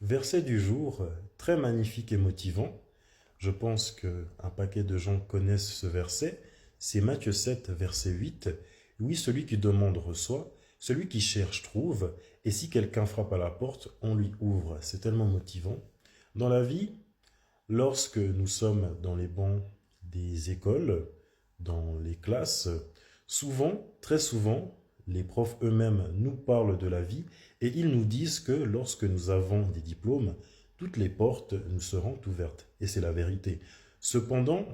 Verset du jour, très magnifique et motivant. Je pense qu'un paquet de gens connaissent ce verset. C'est Matthieu 7, verset 8. Oui, celui qui demande reçoit, celui qui cherche trouve, et si quelqu'un frappe à la porte, on lui ouvre. C'est tellement motivant. Dans la vie, lorsque nous sommes dans les bancs des écoles, dans les classes, souvent, très souvent, les profs eux-mêmes nous parlent de la vie et ils nous disent que lorsque nous avons des diplômes, toutes les portes nous seront ouvertes. Et c'est la vérité. Cependant,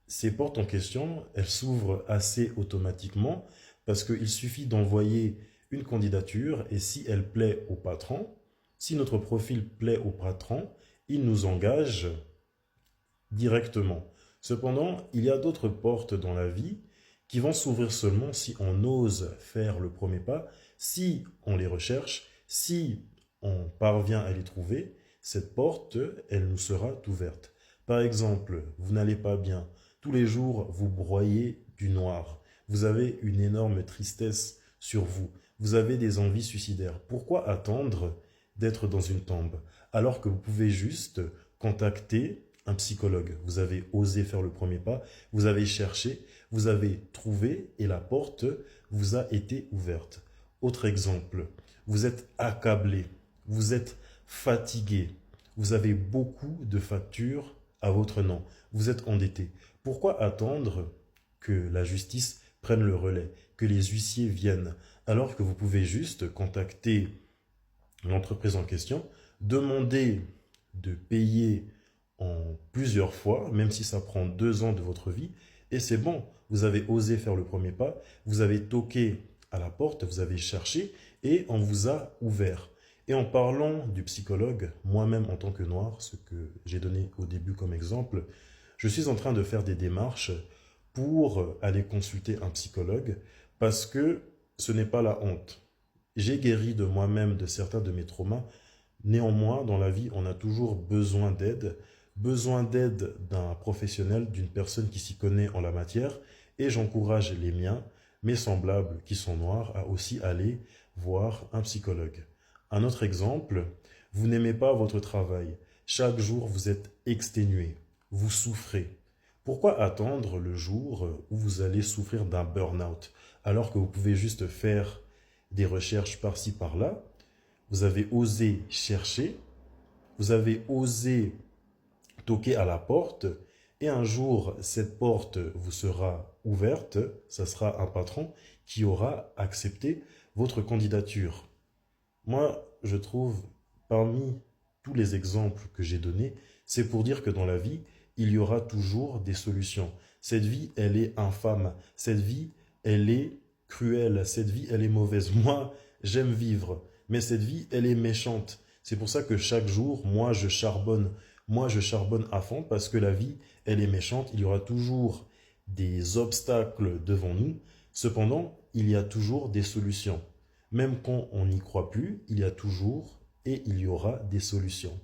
ces portes en question, elles s'ouvrent assez automatiquement parce qu'il suffit d'envoyer une candidature et si elle plaît au patron, si notre profil plaît au patron, il nous engage directement. Cependant, il y a d'autres portes dans la vie qui vont s'ouvrir seulement si on ose faire le premier pas, si on les recherche, si on parvient à les trouver, cette porte, elle nous sera ouverte. Par exemple, vous n'allez pas bien, tous les jours vous broyez du noir, vous avez une énorme tristesse sur vous, vous avez des envies suicidaires. Pourquoi attendre d'être dans une tombe alors que vous pouvez juste contacter un psychologue? Vous avez osé faire le premier pas, vous avez cherché, vous avez trouvé et la porte vous a été ouverte. Autre exemple, vous êtes accablé, vous êtes fatigué, vous avez beaucoup de factures à votre nom, vous êtes endetté. Pourquoi attendre que la justice prenne le relais, que les huissiers viennent, alors que vous pouvez juste contacter l'entreprise en question, demander de payer en plusieurs fois, même si ça prend 2 ans de votre vie, et c'est bon, vous avez osé faire le premier pas, vous avez toqué à la porte, vous avez cherché, et on vous a ouvert. Et en parlant du psychologue, moi-même en tant que noir, ce que j'ai donné au début comme exemple, je suis en train de faire des démarches pour aller consulter un psychologue, parce que ce n'est pas la honte. J'ai guéri de moi-même de certains de mes traumas. Néanmoins, dans la vie, on a toujours besoin d'aide d'un professionnel, d'une personne qui s'y connaît en la matière. Et j'encourage les miens, mes semblables qui sont noirs, à aussi aller voir un psychologue. Un autre exemple, vous n'aimez pas votre travail. Chaque jour, vous êtes exténué. Vous souffrez. Pourquoi attendre le jour où vous allez souffrir d'un burn-out alors que vous pouvez juste faire des recherches par-ci, par-là? Vous avez osé chercher, vous avez osé toquer à la porte, et un jour, cette porte vous sera ouverte, ça sera un patron qui aura accepté votre candidature. Moi, je trouve, parmi tous les exemples que j'ai donnés, c'est pour dire que dans la vie, il y aura toujours des solutions. Cette vie, elle est infâme. Cette vie, elle est cruelle. Cette vie, elle est mauvaise. Moi, j'aime vivre, mais cette vie, elle est méchante. C'est pour ça que chaque jour, moi, je charbonne. Moi, je charbonne à fond parce que la vie, elle est méchante. Il y aura toujours des obstacles devant nous. Cependant, il y a toujours des solutions. Même quand on n'y croit plus, il y a toujours et il y aura des solutions.